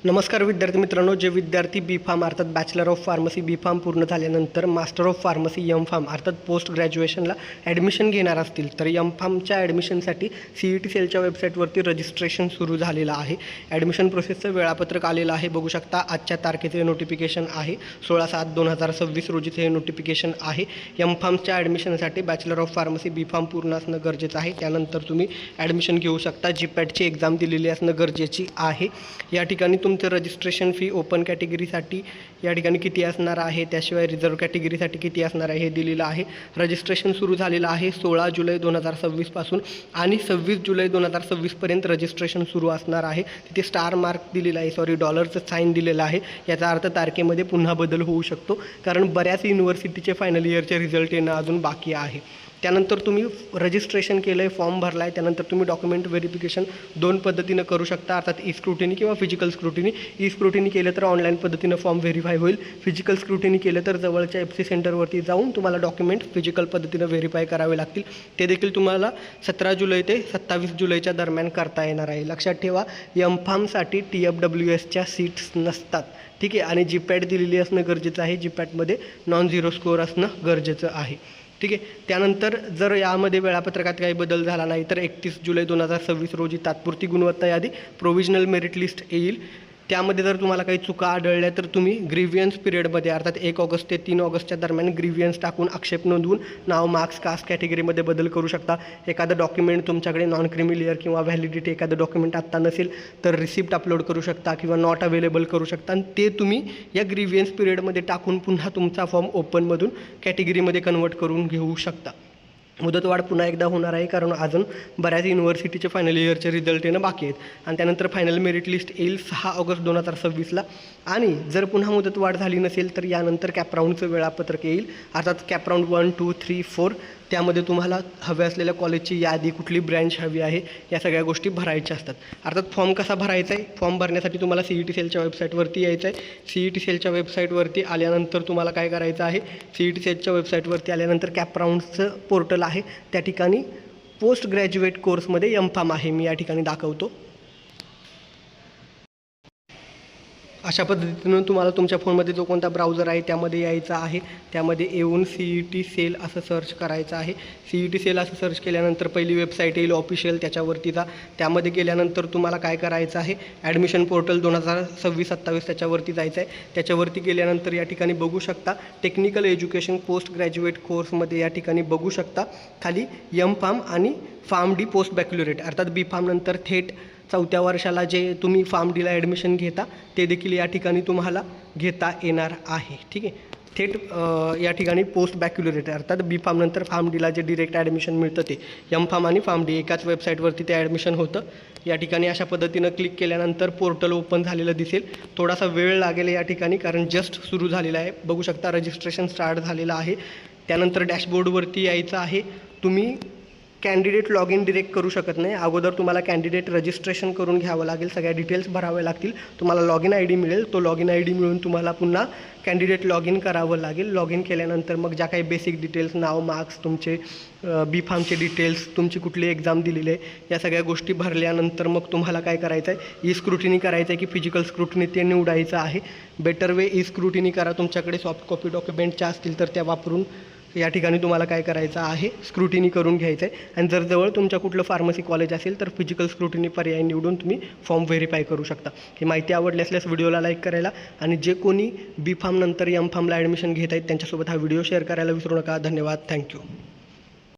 नमस्कार विद्यार्थी मित्रांनो, जे विद्यार्थी बी फार्म अर्थात bachelor of pharmacy B pharm पूर्ण झाल्यानंतर master of pharmacy M pharm अर्थात पोस्ट ग्रॅज्युएशनला ॲडमिशन घेणार असतील तर एम फार्मच्या ॲडमिशनसाठी CET सेलच्या वेबसाईटवरती रजिस्ट्रेशन सुरू झालेलं आहे. ॲडमिशन प्रोसेसचं वेळापत्रक आलेलं आहे. बघू शकता आजच्या तारखेचे नोटिफिकेशन आहे. 16/7/2026 रोजीचे हे नोटिफिकेशन आहे. एम फार्मच्या ॲडमिशनसाठी bachelor of pharmacy B pharm पूर्ण असणं गरजेचं आहे. त्यानंतर तुम्ही ॲडमिशन घेऊ शकता. GPATची एक्झाम दिलेली असणं गरजेची आहे. या ठिकाणी तुमचं रजिस्ट्रेशन फी ओपन कॅटेगरीसाठी या ठिकाणी किती असणार आहे, त्याशिवाय रिझर्व्ह कॅटेगरीसाठी किती असणार आहे हे दिलेलं आहे. रजिस्ट्रेशन सुरू झालेलं आहे 16 जुलै 2026 पासून आणि 26 जुलै 2026 पर्यंत रजिस्ट्रेशन सुरू असणार आहे. तिथे स्टार मार्क दिलेला आहे, डॉलरचं साईन दिलेलं आहे. याचा अर्थ तारखेमध्ये पुन्हा बदल होऊ शकतो, कारण बऱ्याच युनिव्हर्सिटीचे फायनल इयरचे रिझल्ट येणं अजून बाकी आहे. त्यानंतर तुम्ही रजिस्ट्रेशन केलं आहे, फॉर्म भरला आहे, त्यानंतर तुम्ही डॉक्युमेंट व्हेरिफिकेशन दोन पद्धतीनं करू शकता, अर्थात ई स्क्रुटिनी किंवा फिजिकल स्क्रुटिनी. ई स्क्रुटिनी केलं तर ऑनलाईन पद्धतीनं फॉर्म व्हेरीफाय होईल. फिजिकल स्क्रुटिनी केलं तर जवळच्या FC सेंटरवरती जाऊन तुम्हाला डॉक्युमेंट फिजिकल पद्धतीनं व्हेरीफाय करावे लागतील. ते देखील तुम्हाला 17 जुलै ते 27 जुलैच्या दरम्यान करता येणार आहे. लक्षात ठेवा, एम फार्मसाठी TFWSच्या सीट्स नसतात, ठीक आहे. आणि GPAT दिलेली असणं गरजेचं आहे. GPATमध्ये नॉन-झिरो स्कोअर असणं गरजेचं आहे, ठीक आहे. त्यानंतर जर यामध्ये वेळापत्रकात काही बदल झाला नाही तर 31 जुलै 2026 रोजी तात्पुरती गुणवत्ता यादी प्रोव्हिजनल मेरिट लिस्ट येईल. त्यामध्ये जर तुम्हाला काही चुका आढळल्या तर तुम्ही ग्रीव्हियन्स पिरियडमध्ये अर्थात 1 ऑगस्ट ते 3 ऑगस्टच्या दरम्यान ग्रीव्हियन्स टाकून आक्षेप नोंदवून नाव, मार्क्स, कास्ट कॅटेगरीमध्ये बदल करू शकता. एखादं डॉक्युमेंट तुमच्याकडे नॉन क्रिमिलियर किंवा व्हॅलिडिटी एखादं डॉक्युमेंट आत्ता नसेल तर रिसिप्ट अपलोड करू शकता किंवा नॉट अवेलेबल करू शकता आणि ते तुम्ही या ग्रीव्हियन्स पिरियडमध्ये टाकून पुन्हा तुमचा फॉर्म ओपनमधून कॅटेगरीमध्ये कन्वर्ट करून घेऊ शकता. मुदतवाढ पुन्हा एकदा होणार आहे, कारण अजून बऱ्याच युनिव्हर्सिटीचे फायनल इयरचे रिझल्ट येणं बाकी आहेत. आणि त्यानंतर फायनल मेरिट लिस्ट येईल 6 ऑगस्ट 2026ला. आणि जर पुन्हा मुदतवाढ झाली नसेल तर यानंतर कॅपराऊंडचं वेळापत्रक येईल, अर्थात कॅपराऊंड 1, 2, 3, 4. त्यामध्ये तुम्हाला हव्या असलेल्या कॉलेजची यादी, कुठली ब्रँच हवी आहे, या सगळ्या गोष्टी भरायच्या असतात. अर्थात फॉर्म कसा भरायचा आहे, फॉर्म भरण्यासाठी तुम्हाला CET सेलच्या वेबसाईटवरती यायचं आहे. CET सेलच्या वेबसाईटवरती आल्यानंतर तुम्हाला काय करायचं आहे, CET सेलच्या वेबसाईटवरती आल्यानंतर कॅपराऊंडचं पोर्टल आहे, त्या ठिकाणी पोस्ट ग्रॅज्युएट कोर्समध्ये एम फार्म आहे, मी या ठिकाणी दाखवतो. अशा पद्धतीनं तुम्हाला तुमच्या फोनमध्ये जो कोणता ब्राउझर आहे त्यामध्ये यायचं आहे. त्यामध्ये येऊन CET सेल असं सर्च करायचं आहे. CET सेल असं सर्च केल्यानंतर पहिली वेबसाईट येईल ऑफिशियल, त्याच्यावरती जा. त्यामध्ये गेल्यानंतर तुम्हाला काय करायचं आहे, ॲडमिशन पोर्टल 2026-27 त्याच्यावरती जायचं आहे. त्याच्यावरती गेल्यानंतर या ठिकाणी बघू शकता टेक्निकल एज्युकेशन पोस्ट ग्रॅज्युएट कोर्समध्ये या ठिकाणी बघू शकता खाली एम फार्म आणि फार्म डी पोस्ट बॅक्युलरेट अर्थात बी फार्म नंतर थेट 4थ्या वर्षाला जे तुम्ही फार्म डीला ॲडमिशन घेता ते देखील या ठिकाणी तुम्हाला घेता येणार आहे, ठीक आहे. थेट या ठिकाणी पोस्ट बॅक्युलरेट अर्थात बी फार्म नंतर फार्म डीला जे डिरेक्ट ॲडमिशन मिळतं ते एम फार्म आणि फार्म डी एकाच वेबसाईटवरती ते ॲडमिशन होतं. या ठिकाणी अशा पद्धतीनं क्लिक केल्यानंतर पोर्टल ओपन झालेलं दिसेल. थोडासा वेळ लागेल या ठिकाणी, कारण जस्ट सुरू झालेलं आहे. बघू शकता रजिस्ट्रेशन स्टार्ट झालेलं आहे. त्यानंतर डॅशबोर्डवरती यायचं आहे. तुम्ही कॅन्डिडेट लॉग इन डिरेक्ट करू शकत नाही, अगोदर तुम्हाला कॅन्डिडेट रजिस्ट्रेशन करून घ्यावं लागेल. सगळ्या डिटेल्स भरावे लागतील. तुम्हाला लॉग इन ID मिळेल. तो लॉग इन ID मिळून तुम्हाला पुन्हा कॅन्डिडेट लॉग इन करावं लागेल. लॉग इन केल्यानंतर मग ज्या काही बेसिक डिटेल्स, नाव, मार्क्स, तुमचे बी फार्मचे डिटेल्स, तुमची कुठली एक्झाम दिलेली आहे, या सगळ्या गोष्टी भरल्यानंतर मग तुम्हाला काय करायचं आहे, ई स्क्रुटिनी करायचं आहे की फिजिकल स्क्रुटिनी ते निवडायचं आहे. बेटर वे ई स्क्रुटिनी करा. तुमच्याकडे सॉफ्ट कॉपी डॉक्युमेंटच्या असतील तर त्या वापरून या ठिकाणी तुम्हाला काय करायचं आहे, स्क्रुटिनी करून घ्यायचं आहे. आणि जर जवळ तुमच्या कुठलं फार्मसी कॉलेज असेल तर फिजिकल स्क्रुटिनी पर्याय निवडून तुम्ही फॉर्म व्हेरीफाय करू शकता. ही माहिती आवडली असल्यास व्हिडिओला लाईक करायला आणि जे कोणी बी फार्म नंतर एम फार्मला ॲडमिशन घेत आहेत त्यांच्यासोबत हा व्हिडिओ शेअर करायला विसरू नका. धन्यवाद. थँक्यू.